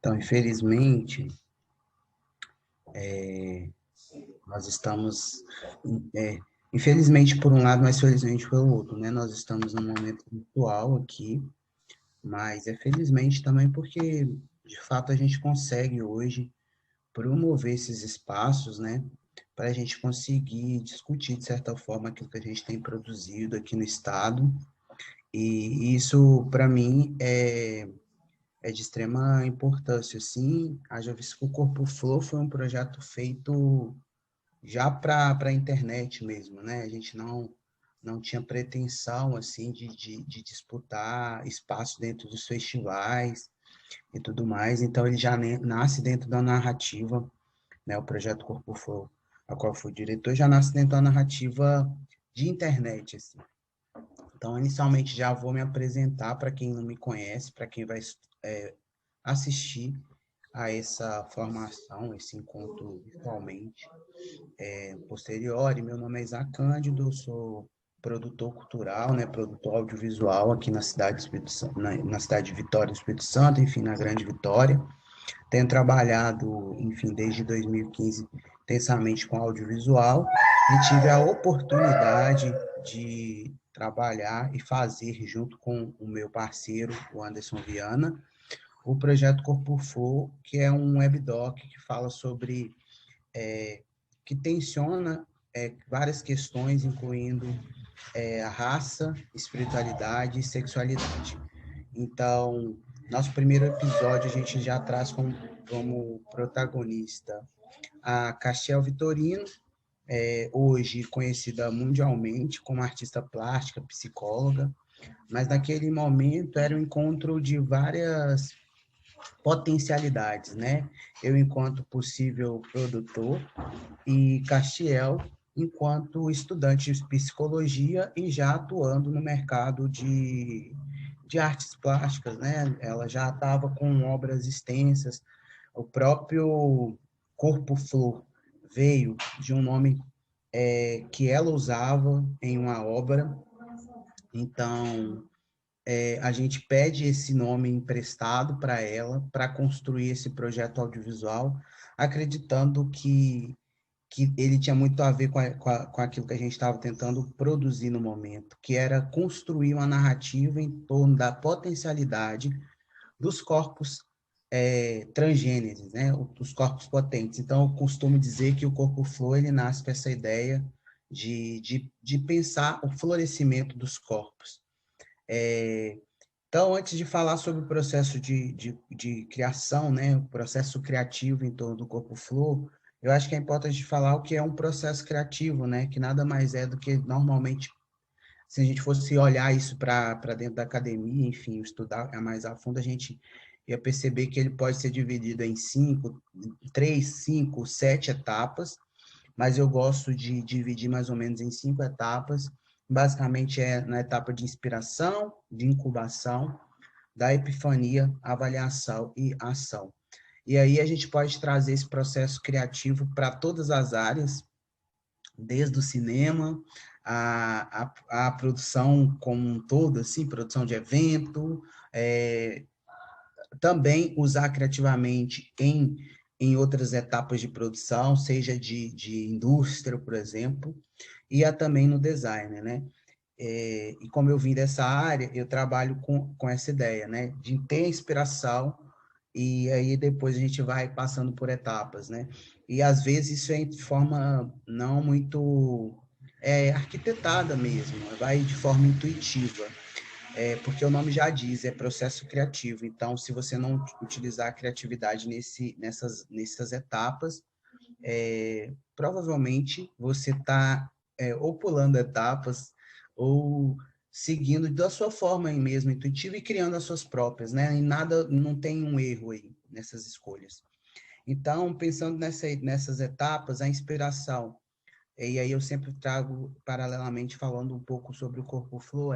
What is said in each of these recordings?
Então, infelizmente, nós estamos, é, infelizmente por um lado, mas felizmente pelo outro, né? Nós estamos num momento virtual aqui, mas é felizmente também porque, de fato, a gente consegue hoje promover esses espaços, né? Para a gente conseguir discutir, de certa forma, aquilo que a gente tem produzido aqui no Estado. E isso, para mim, é de extrema importância, assim. Haja visto que o Corpo Flow foi um projeto feito já para a internet mesmo, né? A gente não tinha pretensão, assim, de disputar espaço dentro dos festivais e tudo mais, então ele já nasce dentro da narrativa, né? O projeto Corpo Flow, a qual eu fui diretor, já nasce dentro da narrativa de internet, assim. Então, inicialmente, já vou me apresentar para quem não me conhece, para quem vai assistir a essa formação, esse encontro virtualmente. Posterior, meu nome é Isaac Cândido, eu sou produtor cultural, né, produtor audiovisual aqui na cidade do Espírito Santo, na cidade de Vitória do Espírito Santo, enfim, na Grande Vitória. Tenho trabalhado, enfim, desde 2015 intensamente com audiovisual e tive a oportunidade de trabalhar e fazer junto com o meu parceiro, o Anderson Viana, o projeto Corpo For, que é um webdoc que fala sobre que tensiona várias questões, incluindo a raça, espiritualidade e sexualidade. Então, nosso primeiro episódio a gente já traz como protagonista a Castiel Vitorino, hoje conhecida mundialmente como artista plástica, psicóloga, mas naquele momento era um encontro de várias potencialidades, né? Eu enquanto possível produtor e Castiel enquanto estudante de psicologia e já atuando no mercado de artes plásticas, né? Ela já estava com obras extensas, o próprio Corpo Flor veio de um nome que ela usava em uma obra, então a gente pede esse nome emprestado para ela, para construir esse projeto audiovisual, acreditando que ele tinha muito a ver com aquilo que a gente estava tentando produzir no momento, que era construir uma narrativa em torno da potencialidade dos corpos transgêneres, né, dos corpos potentes. Então, eu costumo dizer que o Corpo Flow, ele nasce com essa ideia de pensar o florescimento dos corpos. Então, antes de falar sobre o processo de criação, né, o processo criativo em torno do Corpo Flow, eu acho que é importante falar o que é um processo criativo, né, que nada mais é do que, normalmente, se a gente fosse olhar isso para dentro da academia, enfim, estudar mais a fundo, a gente ia perceber que ele pode ser dividido em 3, 5, 7 etapas, mas eu gosto de dividir mais ou menos em 5 etapas. Basicamente é na etapa de inspiração, de incubação, da epifania, avaliação e ação. E aí a gente pode trazer esse processo criativo para todas as áreas, desde o cinema, a produção como um todo, assim, produção de evento, também usar criativamente em outras etapas de produção, seja de indústria, por exemplo, e também no design, né? E como eu vim dessa área, eu trabalho com essa ideia, né? De ter inspiração e aí depois a gente vai passando por etapas, né? E às vezes isso é de forma não muito arquitetada mesmo, vai de forma intuitiva, porque o nome já diz, é processo criativo. Então, se você não utilizar a criatividade nessas etapas, provavelmente você está ou pulando etapas ou seguindo da sua forma mesmo, intuitiva, e criando as suas próprias, né? E nada, não tem um erro aí nessas escolhas. Então, pensando nessas etapas, a inspiração, e aí eu sempre trago paralelamente falando um pouco sobre o Corpo Flow,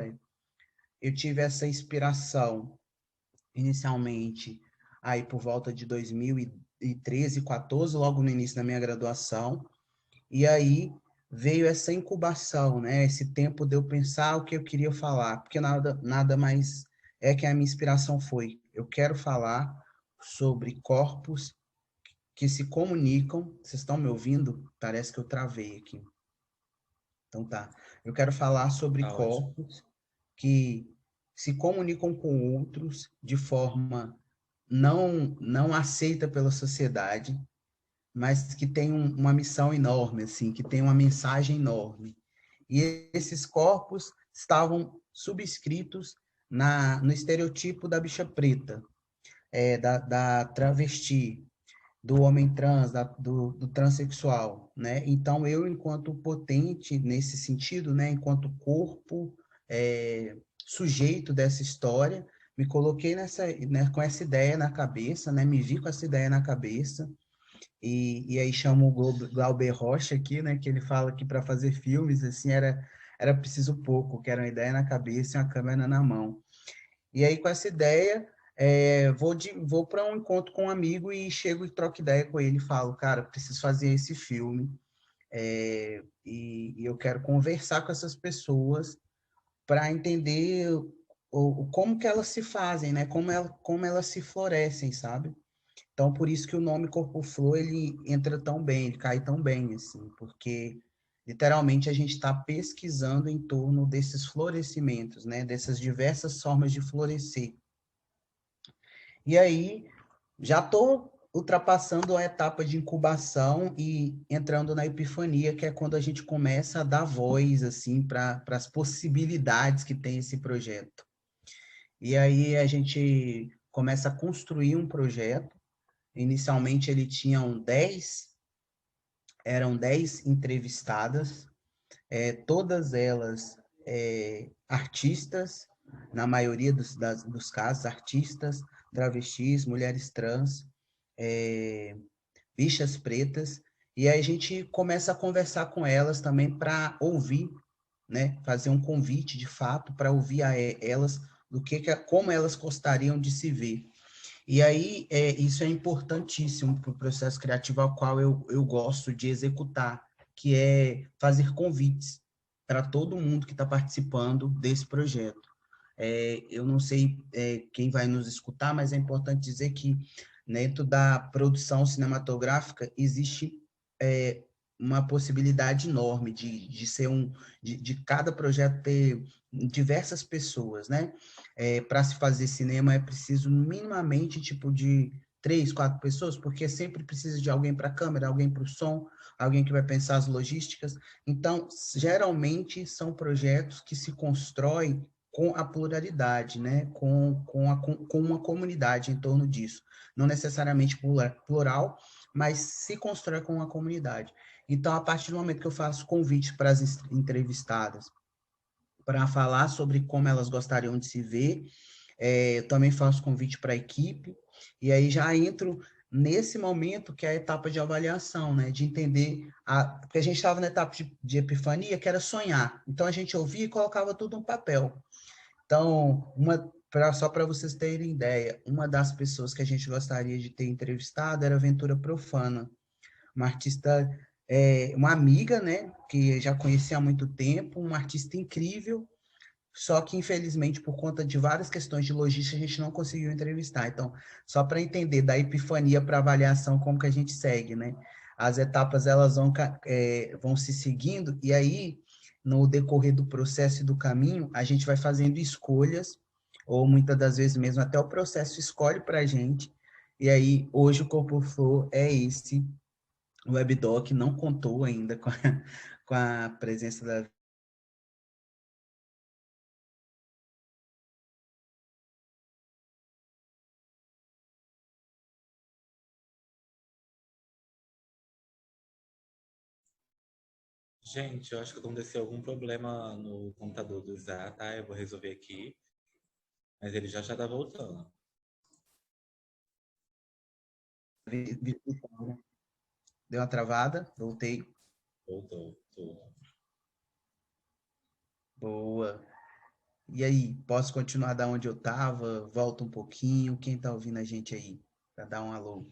eu tive essa inspiração inicialmente aí por volta de 2013, 14, logo no início da minha graduação, e aí veio essa incubação, né? Esse tempo de eu pensar o que eu queria falar, porque nada mais é que a minha inspiração foi, eu quero falar sobre corpos que se comunicam. Vocês estão me ouvindo? Parece que eu travei aqui. Então tá. Eu quero falar sobre Tá ótimo. corpos que se comunicam com outros de forma não aceita pela sociedade, mas que tem uma missão enorme, assim, que tem uma mensagem enorme. E esses corpos estavam subscritos no estereotipo da bicha preta, da travesti, do homem trans, do transexual, né? Então, eu, enquanto potente nesse sentido, né, enquanto corpo sujeito dessa história, me coloquei né, com essa ideia na cabeça, né? Me vi com essa ideia na cabeça, e aí chamo o Glauber Rocha aqui, né? Que ele fala que para fazer filmes, assim, era preciso pouco, que era uma ideia na cabeça e uma câmera na mão. E aí, com essa ideia, vou para um encontro com um amigo e chego e troco ideia com ele e falo, cara, preciso fazer esse filme, e eu quero conversar com essas pessoas para entender como que elas se fazem, né? Como elas se florescem, sabe? Então, por isso que o nome Corpo Flor, ele entra tão bem, ele cai tão bem, assim, porque literalmente a gente está pesquisando em torno desses florescimentos, né? Dessas diversas formas de florescer. E aí, já estou ultrapassando a etapa de incubação e entrando na epifania, que é quando a gente começa a dar voz, assim, para as possibilidades que tem esse projeto. E aí a gente começa a construir um projeto. Inicialmente ele tinha eram 10 entrevistadas, todas elas artistas, na maioria dos casos, artistas, travestis, mulheres trans, bichas pretas, e aí a gente começa a conversar com elas também para ouvir, né, fazer um convite de fato para ouvir elas como elas gostariam de se ver. E aí, isso é importantíssimo para o processo criativo ao qual eu gosto de executar, que é fazer convites para todo mundo que está participando desse projeto. Eu não sei quem vai nos escutar, mas é importante dizer que dentro da produção cinematográfica existe uma possibilidade enorme de ser de cada projeto ter diversas pessoas, né? Para se fazer cinema é preciso minimamente tipo de 3, 4 pessoas, porque sempre precisa de alguém para a câmera, alguém para o som, alguém que vai pensar as logísticas. Então, geralmente são projetos que se constroem com a pluralidade, né? Com uma comunidade em torno disso. Não necessariamente plural, mas se constrói com uma comunidade. Então, a partir do momento que eu faço convites para as entrevistadas para falar sobre como elas gostariam de se ver, eu também faço convite para a equipe, e aí já entro nesse momento que é a etapa de avaliação, né? De entender, porque a gente estava na etapa de epifania, que era sonhar. Então, a gente ouvia e colocava tudo no papel. Então, só para vocês terem ideia, uma das pessoas que a gente gostaria de ter entrevistado era a Ventura Profana, uma artista, uma amiga, né, que já conhecia há muito tempo, uma artista incrível, só que, infelizmente, por conta de várias questões de logística, a gente não conseguiu entrevistar. Então, só para entender da epifania para avaliação, como que a gente segue, né? As etapas, elas vão se seguindo, e aí, no decorrer do processo e do caminho, a gente vai fazendo escolhas, ou muitas das vezes mesmo até o processo escolhe para a gente, e aí, hoje, o Corpo Flow é esse webdoc, não contou ainda com a presença da. Gente, eu acho que aconteceu algum problema no computador do Zá, tá? Eu vou resolver aqui, mas ele já tá voltando. Deu uma travada, voltei. Voltou, tudo. Boa. E aí, posso continuar da onde eu estava? Volta um pouquinho. Quem está ouvindo a gente aí? Para dar um alô.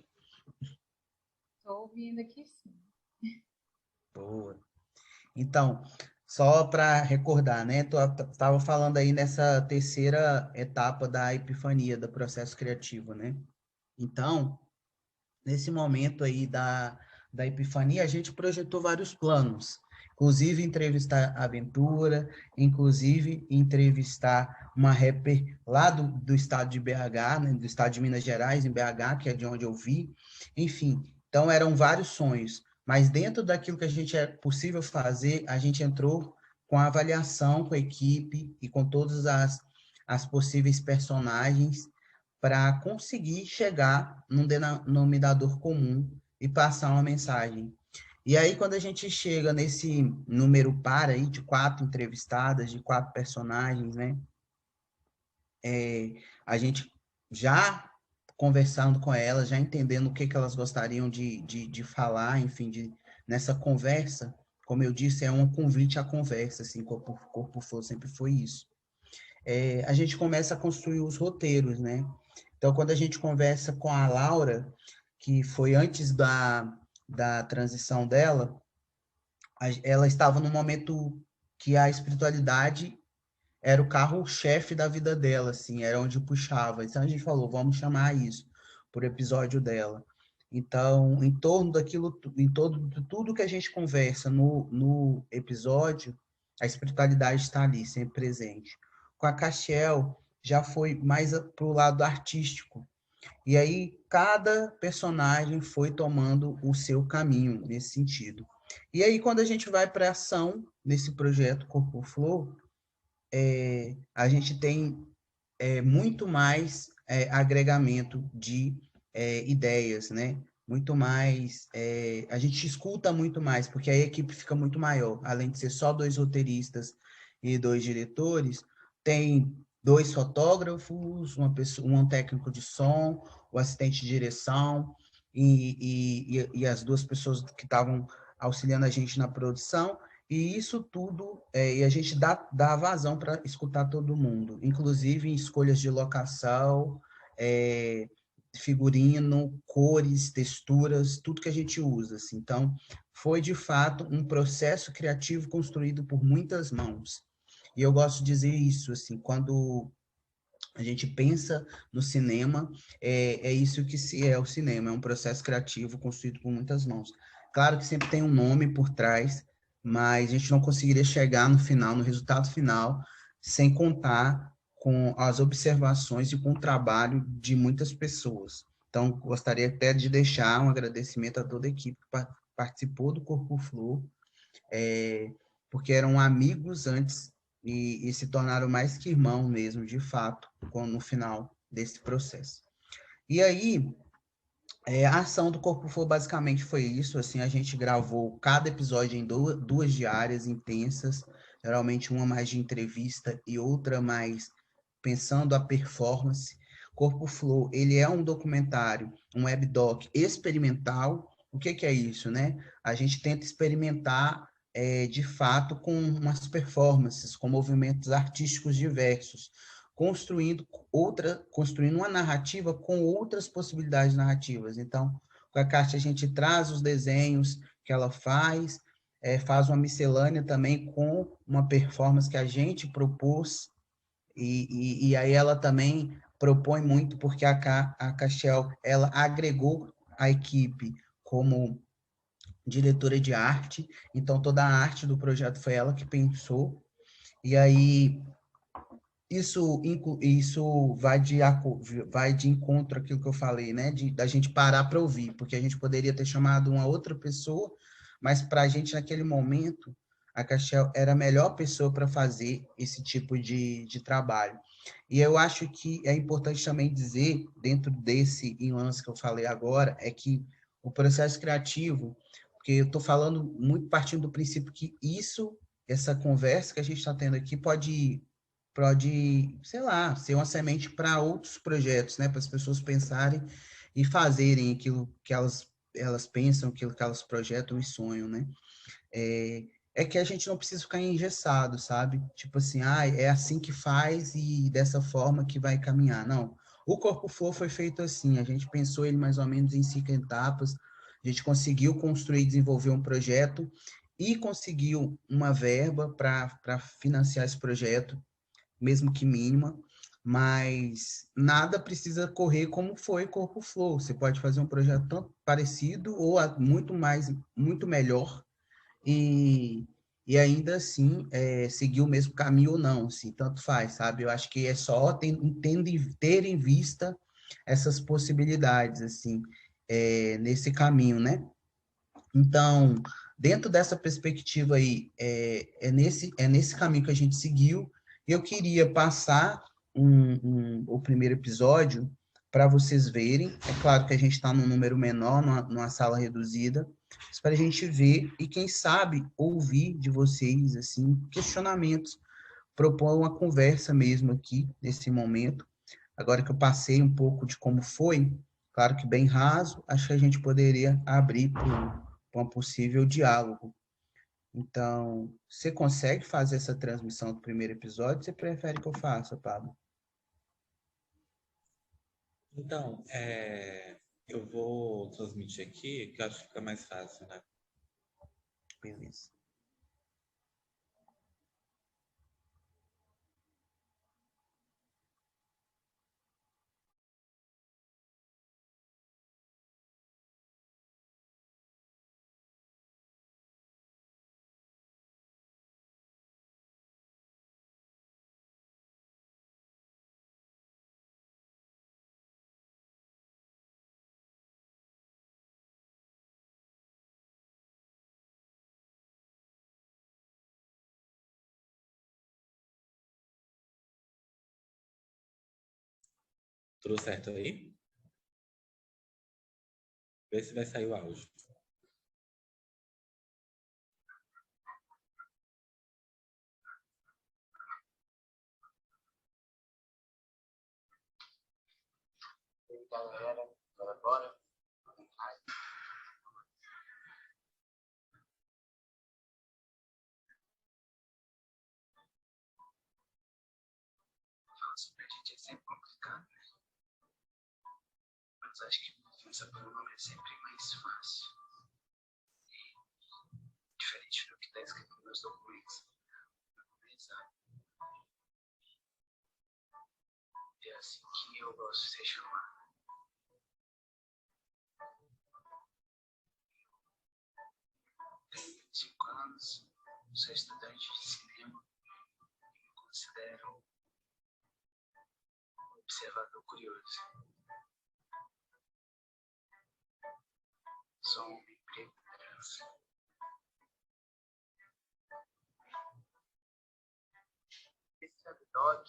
Estou ouvindo aqui sim. Boa. Então, só para recordar, né? Tu estava falando aí nessa terceira etapa da epifania, do processo criativo, né? Então, nesse momento aí da epifania, a gente projetou vários planos, inclusive entrevistar a Aventura, inclusive entrevistar uma rapper lá do estado de BH, né, do estado de Minas Gerais, em BH, que é de onde eu vi. Enfim, então eram vários sonhos, mas dentro daquilo que a gente é possível fazer, a gente entrou com a avaliação com a equipe e com todas as possíveis personagens para conseguir chegar num denominador comum e passar uma mensagem. E aí, quando a gente chega nesse número par aí de 4 entrevistadas, de 4 personagens, né? A gente já conversando com elas, já entendendo o que elas gostariam de falar, enfim, nessa conversa, como eu disse, é um convite à conversa, assim, Corpo Flow sempre foi isso. A gente começa a construir os roteiros, né? Então, quando a gente conversa com a Laura, que foi antes da transição dela, ela estava num momento que a espiritualidade era o carro-chefe da vida dela, assim, era onde puxava. Então, a gente falou, vamos chamar isso por episódio dela. Então, em torno daquilo, em tudo que a gente conversa no episódio, a espiritualidade está ali, sempre presente. Com a Castiel, já foi mais para o lado artístico. E aí, cada personagem foi tomando o seu caminho nesse sentido. E aí, quando a gente vai para a ação nesse projeto Corpo Flow, a gente tem muito mais agregamento de ideias, né? Muito mais, a gente escuta muito mais, porque a equipe fica muito maior. Além de ser só 2 roteiristas e 2 diretores, tem 2 fotógrafos, um técnico de som, o assistente de direção e as 2 pessoas que estavam auxiliando a gente na produção. E isso tudo, e a gente dá vazão para escutar todo mundo, inclusive em escolhas de locação, figurino, cores, texturas, tudo que a gente usa. Assim. Então, foi de fato um processo criativo construído por muitas mãos. E eu gosto de dizer isso, assim, quando a gente pensa no cinema, é isso que é o cinema, é um processo criativo construído por muitas mãos. Claro que sempre tem um nome por trás, mas a gente não conseguiria chegar no final, no resultado final, sem contar com as observações e com o trabalho de muitas pessoas. Então, gostaria até de deixar um agradecimento a toda a equipe que participou do Corpo Flow, porque eram amigos antes e se tornaram mais que irmão mesmo, de fato, no final desse processo. E aí, a ação do Corpo Flow basicamente foi isso, assim, a gente gravou cada episódio em 2 diárias intensas, geralmente uma mais de entrevista e outra mais pensando a performance. Corpo Flow, ele é um documentário, um webdoc experimental. O que é isso, né? A gente tenta experimentar de fato com umas performances, com movimentos artísticos diversos, construindo uma narrativa com outras possibilidades narrativas. Então, com a Kátia, a gente traz os desenhos que ela faz uma miscelânea também com uma performance que a gente propôs, e aí ela também propõe muito, porque a Castiel, ela agregou a equipe como diretora de arte, então toda a arte do projeto foi ela que pensou, e aí isso vai de encontro àquilo que eu falei, né? Da gente parar para ouvir, porque a gente poderia ter chamado uma outra pessoa, mas para a gente, naquele momento, a Castiel era a melhor pessoa para fazer esse tipo de trabalho. E eu acho que é importante também dizer, dentro desse lance que eu falei agora, é que o processo criativo, porque eu estou falando muito partindo do princípio que essa conversa que a gente está tendo aqui pode, sei lá, ser uma semente para outros projetos, né? Para as pessoas pensarem e fazerem aquilo que elas pensam, aquilo que elas projetam e sonham, né? É que a gente não precisa ficar engessado, sabe? Tipo assim, é assim que faz e dessa forma que vai caminhar. Não. O Corpo Flow foi feito assim, a gente pensou ele mais ou menos em 5 etapas, a gente conseguiu construir e desenvolver um projeto e conseguiu uma verba para financiar esse projeto, mesmo que mínima, mas nada precisa correr como foi Corpo Flow. Você pode fazer um projeto tanto parecido ou muito mais, muito melhor e, e ainda assim seguir o mesmo caminho ou não, assim, tanto faz, sabe? Eu acho que é só ter em vista essas possibilidades, assim, nesse caminho, né? Então, dentro dessa perspectiva aí, é nesse caminho que a gente seguiu. Eu queria passar o primeiro episódio para vocês verem. É claro que a gente está num número menor, numa sala reduzida, mas para a gente ver e, quem sabe, ouvir de vocês assim questionamentos, propor uma conversa mesmo aqui, nesse momento. Agora que eu passei um pouco de como foi, claro que bem raso, acho que a gente poderia abrir para um possível diálogo. Então, você consegue fazer essa transmissão do primeiro episódio? Ou você prefere que eu faça, Pablo? Então, eu vou transmitir aqui, que eu acho que fica mais fácil, né? Beleza. Tudo certo aí? Vê se vai sair o áudio. Galera, agora. Nossa, pra gente é sempre complicado, né? Mas acho que começar pelo nome é sempre mais fácil. Diferente do que está escrito nos documentos. É assim que eu gosto de ser chamado. Tenho 25 anos, sou estudante de cinema e me considero um observador curioso. Sou um homem preto trans. Esse webdoc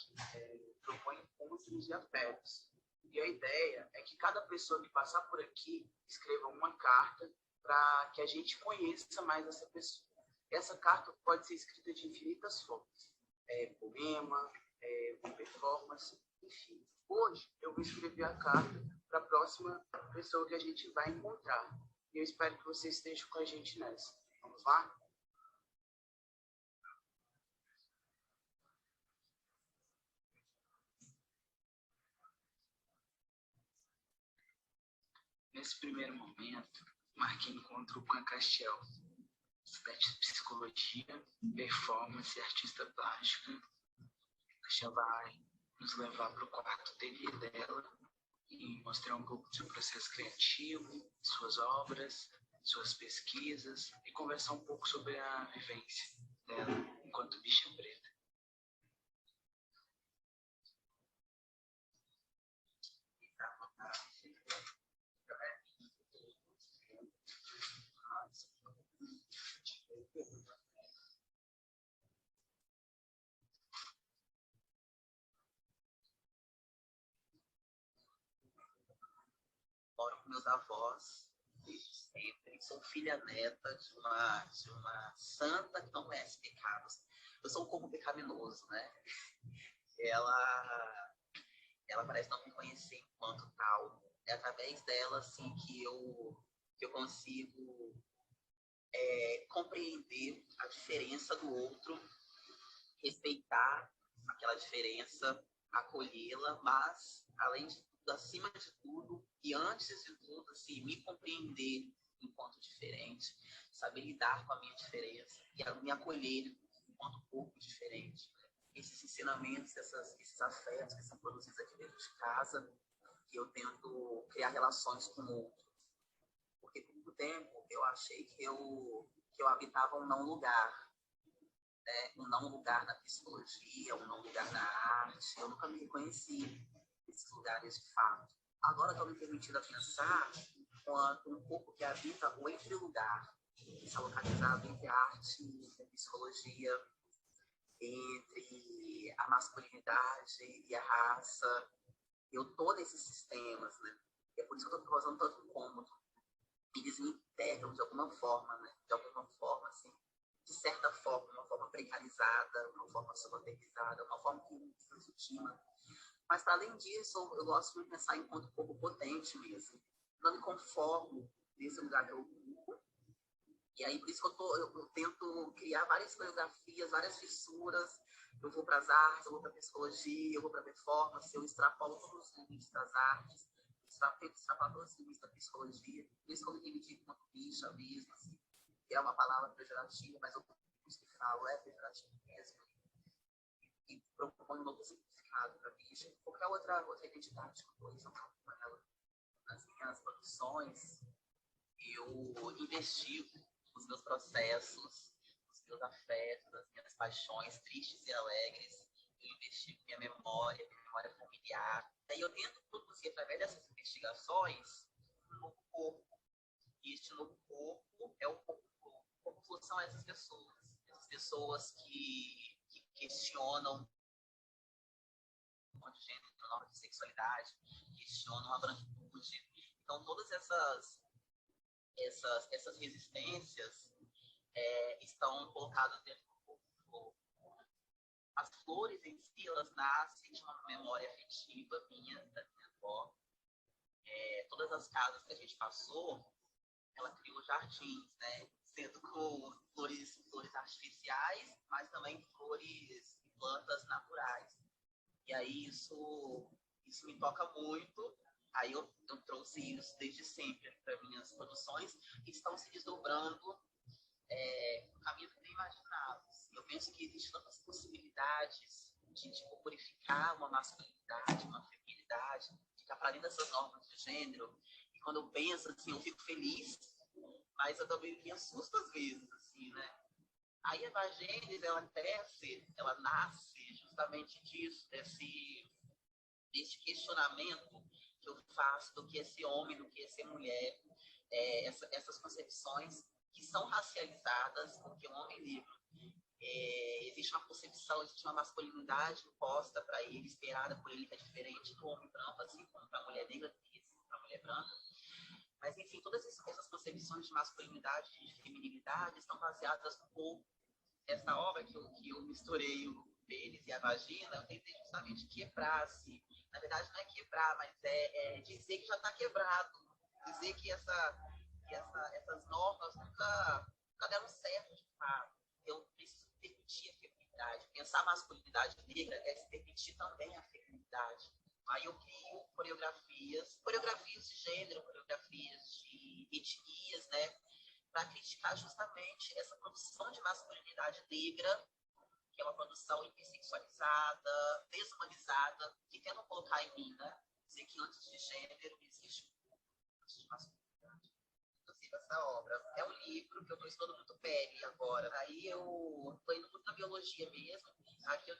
propõe encontros e afetos. E a ideia é que cada pessoa que passar por aqui escreva uma carta para que a gente conheça mais essa pessoa. Essa carta pode ser escrita de infinitas formas. Poema, uma performance, enfim. Hoje eu vou escrever a carta para a próxima pessoa que a gente vai encontrar. E eu espero que vocês estejam com a gente nessa. Vamos lá? Nesse primeiro momento, marquei encontro com a Castiel, estudante de psicologia, performance e artista plástica. A Castiel vai nos levar para o quarto dele e dela e mostrar um pouco do seu processo criativo, suas obras, suas pesquisas e conversar um pouco sobre a vivência dela enquanto bicha preta. Moro com meus avós desde sempre. Sou filha neta de uma santa que não conhece pecados. Eu sou um pouco pecaminoso, né? Ela parece não me conhecer enquanto tal. É através dela, assim, que eu consigo compreender a diferença do outro, respeitar aquela diferença, acolhê-la, mas, além de tudo, acima de tudo, e antes de tudo, assim, me compreender enquanto diferente, saber lidar com a minha diferença e me acolher enquanto um pouco diferente. esses ensinamentos, esses afetos que são produzidos aqui dentro de casa, que eu tento criar relações com o outro. Porque, por muito tempo, eu achei que eu habitava um não lugar, né? Um não lugar na psicologia, um não lugar na arte. Eu nunca me reconheci nesses lugares de fato. Agora estou me permitindo a pensar quanto um corpo que habita o entre-lugar, que está localizado entre a arte e a psicologia, entre a masculinidade e a raça. Eu estou nesses sistemas, né? E é por isso que eu estou causando tanto incômodo. Eles me integram de alguma forma, né? De alguma forma, assim, de certa forma, uma forma precarizada, uma forma subalternizada, uma forma que me deslegitima. Mas, para além disso, eu gosto de pensar enquanto corpo potente mesmo. Não me conformo nesse lugar que eu ocupo. E aí, por isso que eu tento criar várias coreografias, várias fissuras. Eu vou para as artes, eu vou para a psicologia, eu vou para a performance, eu extrapolo todos os limites das artes, tento extrapolar todos os limites da psicologia. Por isso que eu me reivindico como bicha mesmo, assim, que é uma palavra pejorativa, mas eu que falo é pejorativo mesmo. E proponho um novo significado para bicha. Qualquer outra identidade que eu estou com ela. Nas minhas produções, eu investigo os meus processos, os meus afetos, as minhas paixões, tristes e alegres. Eu investigo minha memória familiar. Daí eu tento produzir, através dessas investigações, um novo corpo. E este novo corpo é o corpo como são essas pessoas que questionam o gênero, a norma de sexualidade, questionam a branquitude. Então, todas essas resistências estão colocadas dentro do corpo. As flores em si, elas nascem de uma memória afetiva minha, da minha avó. Todas as casas que a gente passou, ela criou jardins, né? Sendo com flores artificiais, mas também flores e plantas naturais. E aí isso me toca muito. Aí eu trouxe isso desde sempre para minhas produções, que estão se desdobrando no caminho que eu nem imaginava. Eu penso que existem tantas possibilidades de corporificar uma masculinidade, uma feminilidade, de ficar para além dessas normas de gênero. E quando eu penso assim, eu fico feliz, mas eu também me assusto às vezes, assim, né? Aí a Vagênesis, ela cresce, ela nasce justamente disso, desse questionamento que eu faço do que é ser homem, do que é ser mulher, essas concepções que são racializadas, porque o homem negro existe uma concepção, existe uma masculinidade imposta para ele, esperada por ele, que é diferente do homem branco, assim como para a mulher negra, para a mulher branca. Mas, enfim, todas essas concepções de masculinidade e de feminilidade estão baseadas no corpo. Essa obra que eu misturei o pênis e a vagina, eu tentei justamente quebrar, assim. Na verdade, não é quebrar, mas é dizer que já está quebrado. Dizer que essas normas nunca deram certo, de fato. Eu preciso permitir a feminilidade. Pensar a masculinidade negra é se permitir também a feminilidade. Aí eu crio coreografias de gênero, coreografias de etnias, né? Para criticar justamente essa produção de masculinidade negra, que é uma produção hipersexualizada, desumanizada, que tentam colocar em mim, né? Dizer que antes de gênero existe antes de masculinidade. Inclusive, essa obra é um livro que eu estou estudando muito pele agora. Aí eu estou indo muito na biologia mesmo. Aqui eu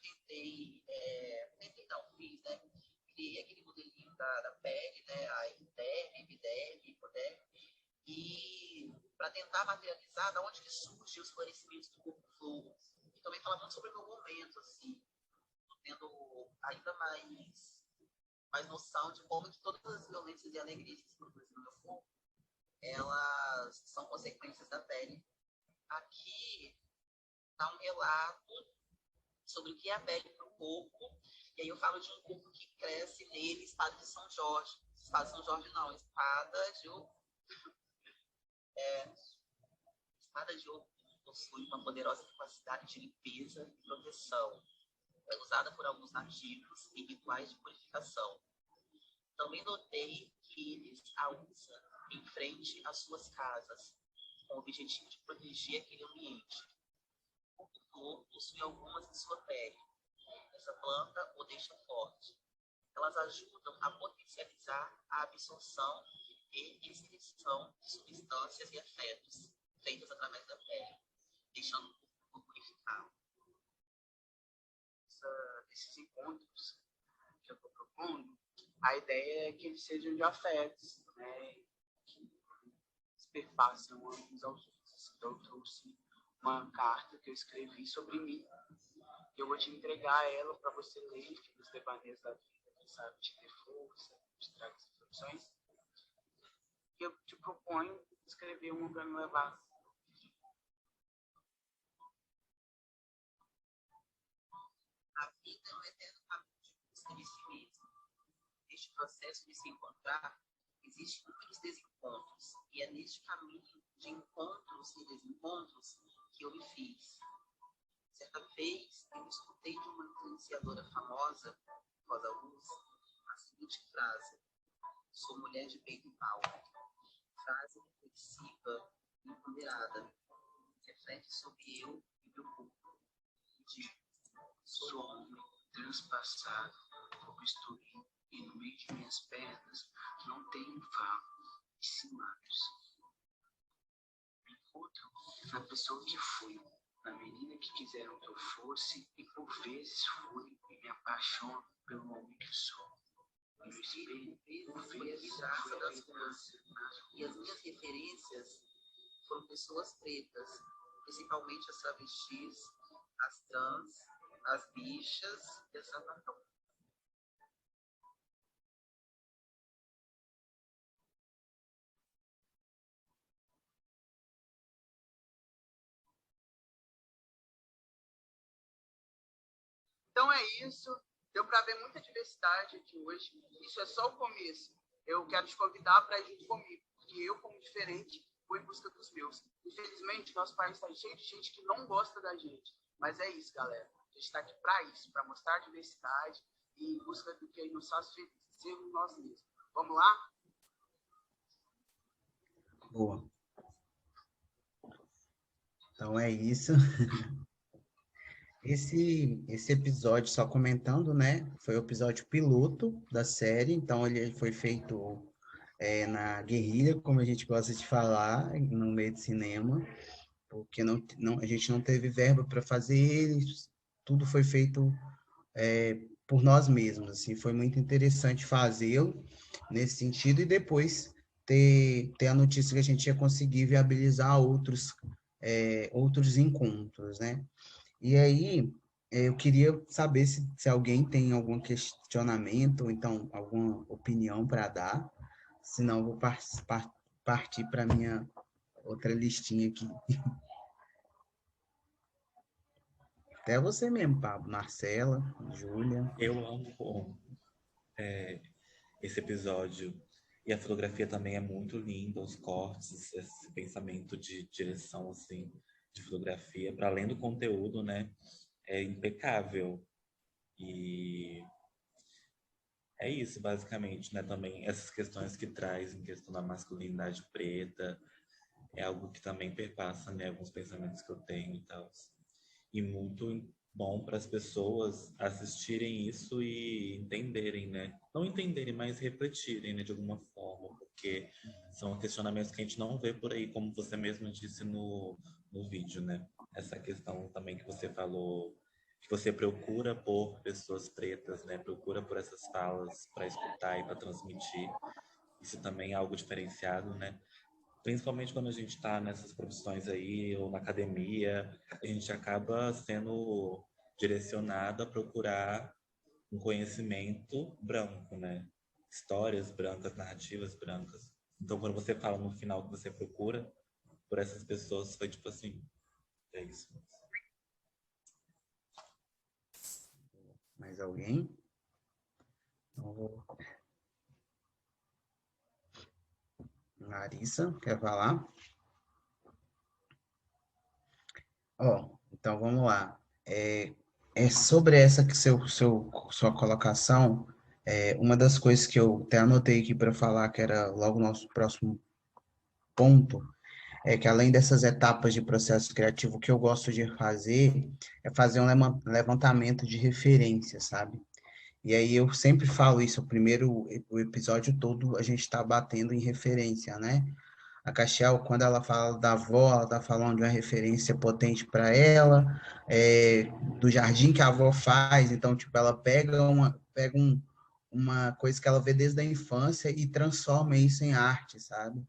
fiz, né? Criei aquele modelinho da pele, né? A epiderme, hipoderme. E para tentar materializar da onde que surgem os florescimentos do corpo flor. E também falar muito sobre o meu momento, assim, tendo ainda mais noção de como que todas as violências e alegrias que se produzem no meu corpo, elas são consequências da pele. Aqui está um relato sobre o que é a pele para o corpo, e aí eu falo de um corpo que cresce nele, espada de São Jorge. Espada de São Jorge não, espada de ouro. Espada de ouro possui uma poderosa capacidade de limpeza e proteção. É usada por alguns nativos em rituais de purificação. Também notei que eles a usam em frente às suas casas, com o objetivo de proteger aquele ambiente. O corpo possui algumas em sua pele. essa planta ou deixa forte. Elas ajudam a potencializar a absorção e excreção de substâncias e afetos feitos através da pele, deixando o corpo purificado. Esses encontros que eu estou propondo, a ideia é que eles sejam de afetos, né, que se perpassam uns aos outros. Então, eu trouxe uma carta que eu escrevi sobre mim. Eu vou te entregar ela para você ler, enfim, os devaneios da vida, quem sabe te dê força, te traga as reflexões. E eu te proponho escrever uma para me levar. A vida é um eterno caminho de busca de si mesmo. Neste processo de se encontrar, existem muitos desencontros, e é neste caminho de encontros e desencontros que eu me fiz. Certa vez, eu escutei de uma influenciadora famosa, Rosa Luz, a seguinte frase: sou mulher de peito e pau. Frase reflexiva e empoderada, reflete sobre eu e meu corpo. E digo: Sou homem transpassado por bisturi, e no meio de minhas pernas não tenho falo, e sim lábios. Me encontro na pessoa que fui, na menina que quiseram que eu fosse, e por vezes fui e me apaixono pelo homem que sou. E no espelho, foi a vidraça das ruas, e as minhas referências foram pessoas pretas, principalmente as travestis, as trans, as bichas e as sapatão. Então é isso. Deu para ver muita diversidade aqui hoje. Isso é só o começo. Eu quero te convidar para ir junto comigo, porque eu, como diferente, vou em busca dos meus. Infelizmente, nosso país está cheio de gente que não gosta da gente. Mas é isso, galera. A gente está aqui para isso, para mostrar a diversidade e em busca do que nos faz felizes, sermos nós mesmos. Vamos lá? Boa. Então é isso. Esse episódio, só comentando, né? Foi o episódio piloto da série, então ele foi feito na guerrilha, como a gente gosta de falar, no meio de cinema, porque a gente não teve verba para fazer ele, tudo foi feito por nós mesmos, assim, foi muito interessante fazê-lo nesse sentido, e depois ter a notícia que a gente ia conseguir viabilizar outros encontros, né? E aí, eu queria saber se alguém tem algum questionamento, ou então alguma opinião para dar, senão eu vou partir para a minha outra listinha aqui. Até você mesmo, Pablo, Marcela, Júlia. Eu amo esse episódio. E a fotografia também é muito linda, os cortes, esse pensamento de direção, assim, de fotografia, para além do conteúdo, né? É impecável. E é isso, basicamente, né? Também essas questões que traz em questão da masculinidade preta, é algo que também perpassa, né? Alguns pensamentos que eu tenho e tal. E muito bom para as pessoas assistirem isso e entenderem, né? Não entenderem, mas refletirem, né, de alguma forma, porque são questionamentos que a gente não vê por aí, como você mesmo disse no vídeo, né? Essa questão também que você falou, que você procura por pessoas pretas, né? Procura por essas falas para escutar e para transmitir. Isso também é algo diferenciado, né? Principalmente quando a gente está nessas profissões aí, ou na academia, a gente acaba sendo direcionado a procurar um conhecimento branco, né? Histórias brancas, narrativas brancas. Então, quando você fala no final que você procura por essas pessoas, foi tipo assim, é isso. Mais alguém? Então, vou... Larissa, quer falar? Então vamos lá. Sobre essa sua colocação, uma das coisas que eu até anotei aqui para falar, que era logo o nosso próximo ponto, é que além dessas etapas de processo criativo, o que eu gosto de fazer é fazer um levantamento de referências, sabe? E aí eu sempre falo isso, o episódio todo a gente está batendo em referência, né? A Castiel, quando ela fala da avó, ela está falando de uma referência potente para ela, do jardim que a avó faz, então, tipo, ela uma coisa que ela vê desde a infância e transforma isso em arte, sabe?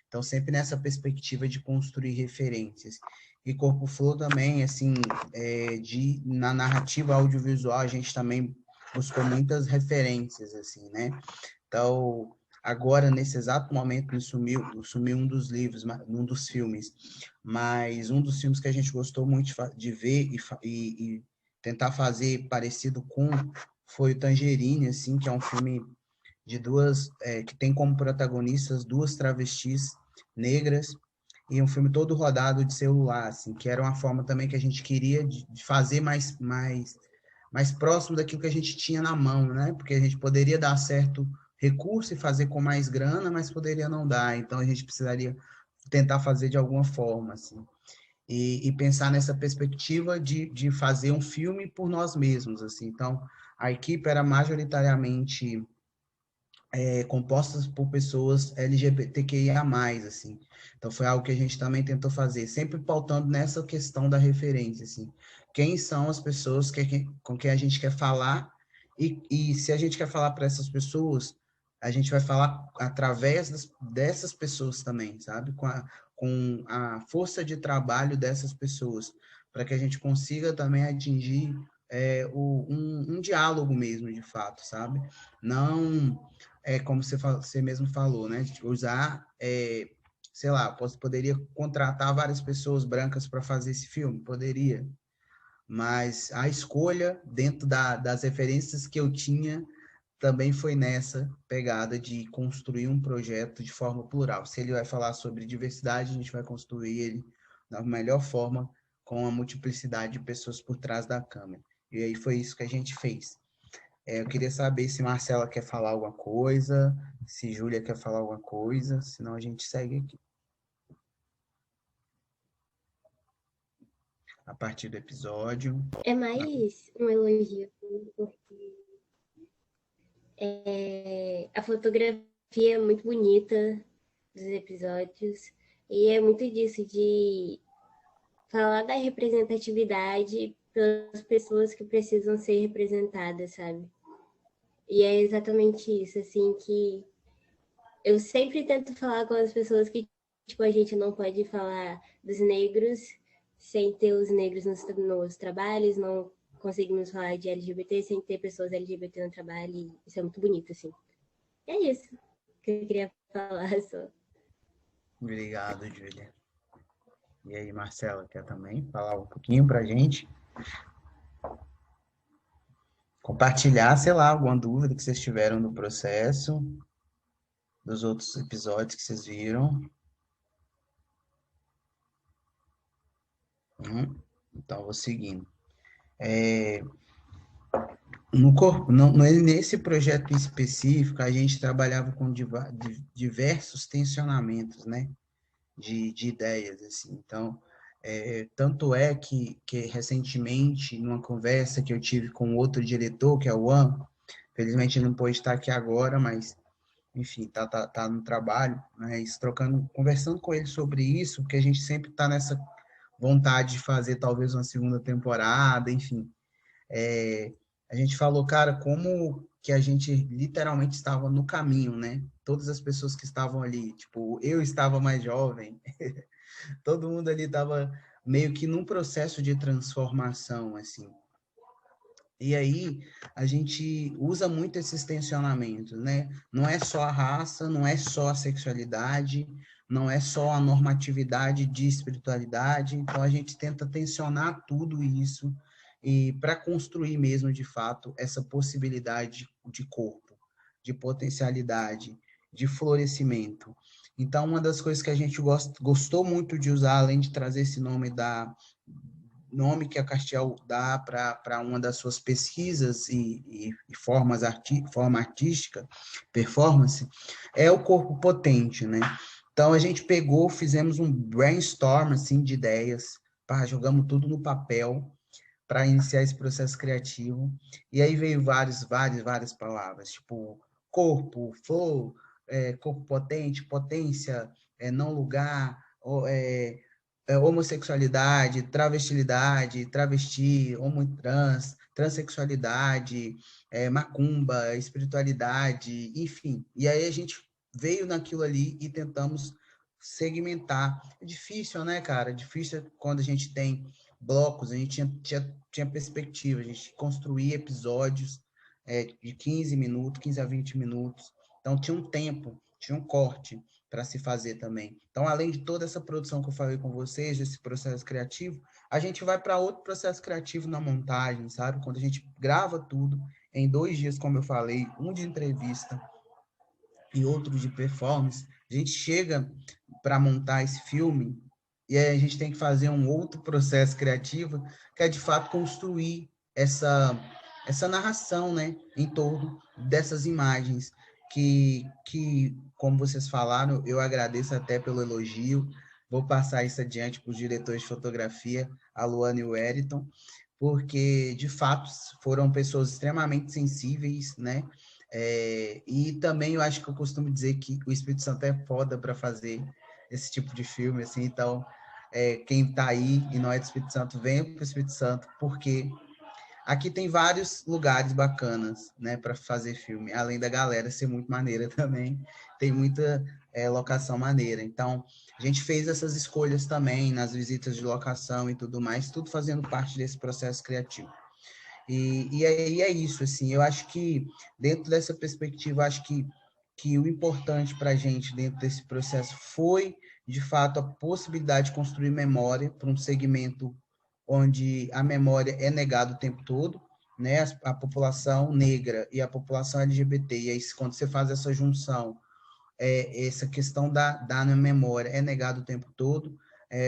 Então, sempre nessa perspectiva de construir referências. E Corpo Flor também, assim, na narrativa audiovisual, a gente também buscou muitas referências, assim, né? Então, agora, nesse exato momento, sumiu um dos livros, um dos filmes, mas um dos filmes que a gente gostou muito de ver e tentar fazer parecido com foi o Tangerine, assim, que é um filme de que tem como protagonistas duas travestis negras, e um filme todo rodado de celular, assim, que era uma forma também que a gente queria de fazer mais próximo daquilo que a gente tinha na mão, né? Porque a gente poderia dar certo recurso e fazer com mais grana, mas poderia não dar. Então a gente precisaria tentar fazer de alguma forma, assim. E pensar nessa perspectiva de fazer um filme por nós mesmos, assim. Então a equipe era majoritariamente compostas por pessoas LGBTQIA+, assim. Então, foi algo que a gente também tentou fazer, sempre pautando nessa questão da referência, assim. Quem são as pessoas com quem a gente quer falar e se a gente quer falar para essas pessoas, a gente vai falar através dessas pessoas também, sabe? Com a força de trabalho dessas pessoas, para que a gente consiga também atingir um diálogo mesmo, de fato, sabe? Não como você mesmo falou, né? De usar, sei lá, poderia contratar várias pessoas brancas para fazer esse filme? Poderia. Mas a escolha, dentro das referências que eu tinha, também foi nessa pegada de construir um projeto de forma plural. Se ele vai falar sobre diversidade, a gente vai construir ele da melhor forma, com a multiplicidade de pessoas por trás da câmera. E aí foi isso que a gente fez. Eu queria saber se Marcela quer falar alguma coisa, se Júlia quer falar alguma coisa, senão a gente segue aqui. A partir do episódio. É mais um elogio, porque a fotografia é muito bonita dos episódios, e é muito disso, de falar da representatividade pelas pessoas que precisam ser representadas, sabe? E é exatamente isso, assim, que eu sempre tento falar com as pessoas que, tipo, a gente não pode falar dos negros sem ter os negros nos trabalhos, não conseguimos falar de LGBT sem ter pessoas LGBT no trabalho, e isso é muito bonito, assim. É isso que eu queria falar só. Obrigado, Júlia. E aí, Marcela, quer também falar um pouquinho pra gente? Compartilhar, sei lá, alguma dúvida que vocês tiveram no processo, dos outros episódios que vocês viram. Então, vou seguindo. Nesse projeto em específico, a gente trabalhava com diversos tensionamentos, né? De ideias, assim. Então, tanto é que recentemente, numa conversa que eu tive com outro diretor, que é o Juan, felizmente ele não pôde estar aqui agora, mas, enfim, tá no trabalho, né? Conversando com ele sobre isso, porque a gente sempre está nessa vontade de fazer talvez uma segunda temporada, enfim. A gente falou, cara, como que a gente literalmente estava no caminho, né? Todas as pessoas que estavam ali, tipo, eu estava mais jovem, todo mundo ali estava meio que num processo de transformação, assim. E aí, a gente usa muito esses tensionamentos, né? Não é só a raça, não é só a sexualidade, não é só a normatividade de espiritualidade, então a gente tenta tensionar tudo isso e para construir mesmo, de fato, essa possibilidade de corpo, de potencialidade, de florescimento. Então, uma das coisas que a gente gostou muito de usar, além de trazer esse nome que a Castiel dá para uma das suas pesquisas e forma artística, performance, é o corpo potente, né? Então, a gente pegou, fizemos um brainstorm, assim, de ideias, jogamos tudo no papel para iniciar esse processo criativo. E aí veio várias palavras, tipo corpo, flow, corpo potente, potência, não lugar, homossexualidade, travestilidade, travesti, homotrans, transexualidade, macumba, espiritualidade, enfim. E aí a gente veio naquilo ali e tentamos segmentar. É difícil, né, cara? É difícil quando a gente tem blocos, a gente tinha perspectiva, a gente construía episódios de 15 minutos, 15 a 20 minutos. Então tinha um tempo, tinha um corte para se fazer também. Então, além de toda essa produção que eu falei com vocês, desse processo criativo, a gente vai para outro processo criativo na montagem, sabe? Quando a gente grava tudo em 2 dias, como eu falei, um de entrevista e outro de performance, a gente chega para montar esse filme e aí a gente tem que fazer um outro processo criativo, que é de fato construir essa narração, né, em torno dessas imagens que, como vocês falaram, eu agradeço até pelo elogio, vou passar isso adiante para os diretores de fotografia, a Luana e o Wellington, porque, de fato, foram pessoas extremamente sensíveis, né, e também eu acho que eu costumo dizer que o Espírito Santo é foda para fazer esse tipo de filme, assim, então, quem está aí e não é do Espírito Santo, venha para o Espírito Santo, porque aqui tem vários lugares bacanas, né, para fazer filme, além da galera ser muito maneira também, tem muita locação maneira. Então, a gente fez essas escolhas também nas visitas de locação e tudo mais, tudo fazendo parte desse processo criativo. E aí é isso, assim, eu acho que dentro dessa perspectiva, acho que o importante para a gente dentro desse processo foi, de fato, a possibilidade de construir memória para um segmento onde a memória é negada o tempo todo, né? A população negra e a população LGBT, e aí quando você faz essa junção, essa questão da memória é negada o tempo todo,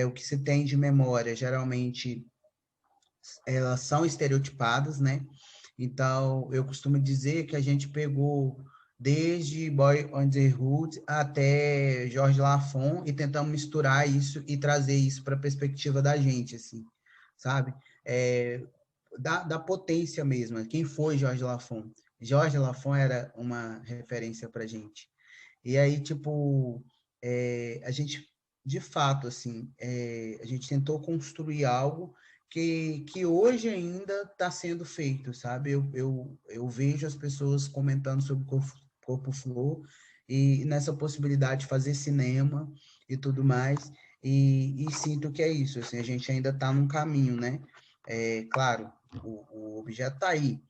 o que se tem de memória, geralmente, elas são estereotipadas, né? Então, eu costumo dizer que a gente pegou desde Boy on the Hood até Jorge Lafon e tentamos misturar isso e trazer isso para a perspectiva da gente, assim, sabe? Da potência mesmo. Quem foi Jorge Lafon? Jorge Lafon era uma referência para a gente. E aí, tipo, a gente, de fato, assim, a gente tentou construir algo que hoje ainda está sendo feito, sabe? Eu vejo as pessoas comentando sobre Corpo Flow e nessa possibilidade de fazer cinema e tudo mais, e sinto que é isso, assim, a gente ainda está num caminho, né? Claro, o objeto está aí,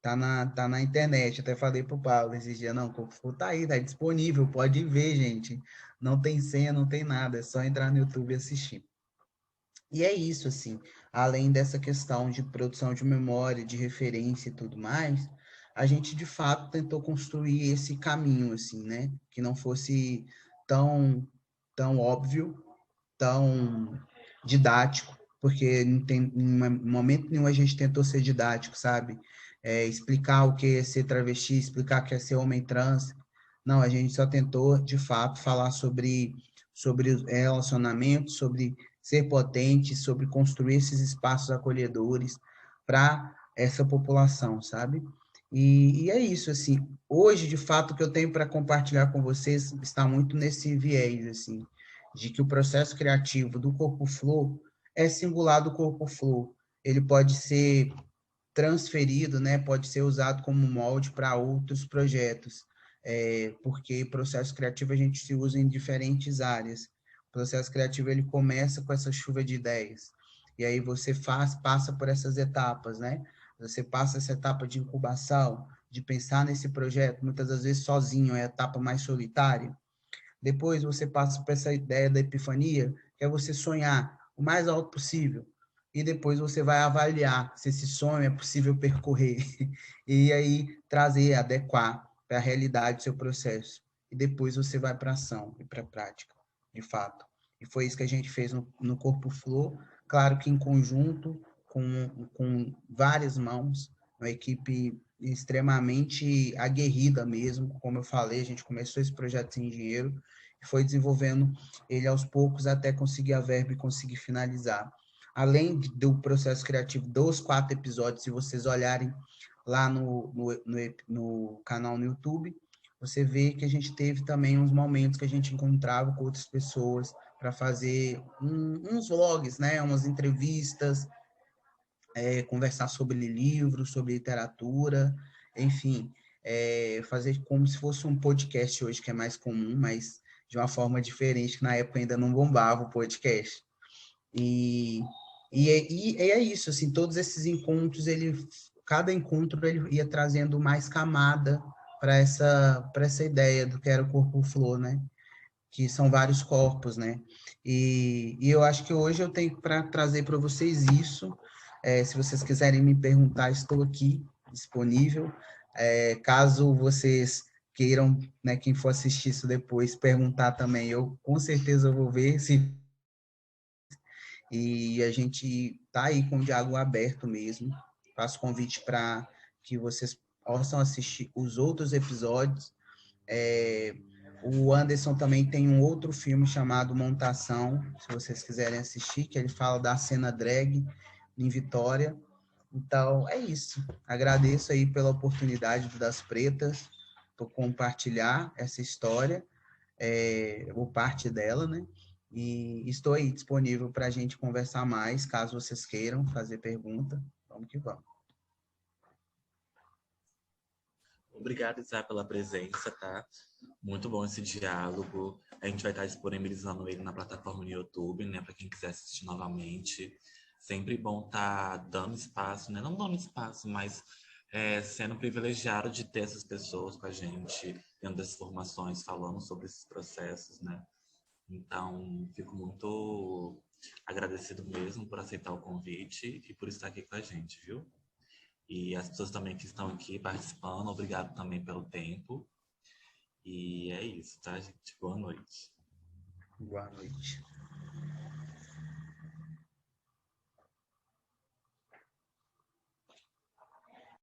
tá na internet, até falei pro Paulo esses dias, não, o Corpo Flow tá aí, tá disponível, pode ver, gente, não tem senha, não tem nada, é só entrar no YouTube e assistir. E é isso, assim, além dessa questão de produção de memória, de referência e tudo mais, a gente, de fato, tentou construir esse caminho, assim, né? Que não fosse tão óbvio, tão didático, porque não tem, em momento nenhum a gente tentou ser didático, sabe? Explicar o que é ser travesti, explicar o que é ser homem trans. Não, a gente só tentou, de fato, falar sobre relacionamento, sobre ser potente, sobre construir esses espaços acolhedores para essa população, sabe? E é isso, assim, hoje, de fato, o que eu tenho para compartilhar com vocês está muito nesse viés, assim, de que o processo criativo do Corpo Flow é singular do Corpo Flow. Ele pode ser transferido, né? Pode ser usado como molde para outros projetos, porque processo criativo a gente se usa em diferentes áreas. O processo criativo ele começa com essa chuva de ideias, e aí você passa por essas etapas, né? Você passa essa etapa de incubação, de pensar nesse projeto, muitas das vezes sozinho, é a etapa mais solitária. Depois você passa por essa ideia da epifania, que é você sonhar o mais alto possível. E depois você vai avaliar se esse sonho é possível percorrer. E aí trazer, adequar para a realidade do seu processo. E depois você vai para a ação e para a prática, de fato. E foi isso que a gente fez no Corpo Flow. Claro que em conjunto, com várias mãos, uma equipe extremamente aguerrida mesmo. Como eu falei, a gente começou esse projeto sem dinheiro, e foi desenvolvendo ele aos poucos até conseguir a verba e conseguir finalizar. Além do processo criativo dos 4 episódios, se vocês olharem lá no canal no YouTube, você vê que a gente teve também uns momentos que a gente encontrava com outras pessoas para fazer uns vlogs, né, umas entrevistas, conversar sobre livros, sobre literatura, enfim, fazer como se fosse um podcast hoje, que é mais comum, mas de uma forma diferente, que na época ainda não bombava o podcast. E é isso, assim, todos esses encontros, cada encontro ele ia trazendo mais camada para essa ideia do que era o Corpo Flor, né? Que são vários corpos, né? E eu acho que hoje eu tenho para trazer para vocês isso. Se vocês quiserem me perguntar, estou aqui disponível. Caso vocês queiram, né, quem for assistir isso depois, perguntar também, eu com certeza vou ver se e a gente tá aí com o diálogo aberto mesmo. Faço convite para que vocês possam assistir os outros episódios. O Anderson também tem um outro filme chamado Montação, se vocês quiserem assistir, que ele fala da cena drag em Vitória. Então, é isso. Agradeço aí pela oportunidade do Das Pretas, por compartilhar essa história, ou parte dela, né? E estou aí disponível para a gente conversar mais, caso vocês queiram fazer pergunta. Vamos que vamos. Obrigado, Isá, pela presença, tá? Muito bom esse diálogo. A gente vai estar disponibilizando ele na plataforma no YouTube, né? Para quem quiser assistir novamente. Sempre bom estar dando espaço, né? Não dando espaço, mas sendo privilegiado de ter essas pessoas com a gente, tendo essas formações, falando sobre esses processos, né? Então, fico muito agradecido mesmo por aceitar o convite e por estar aqui com a gente, viu? E as pessoas também que estão aqui participando, obrigado também pelo tempo. E é isso, tá, gente? Boa noite. Boa noite.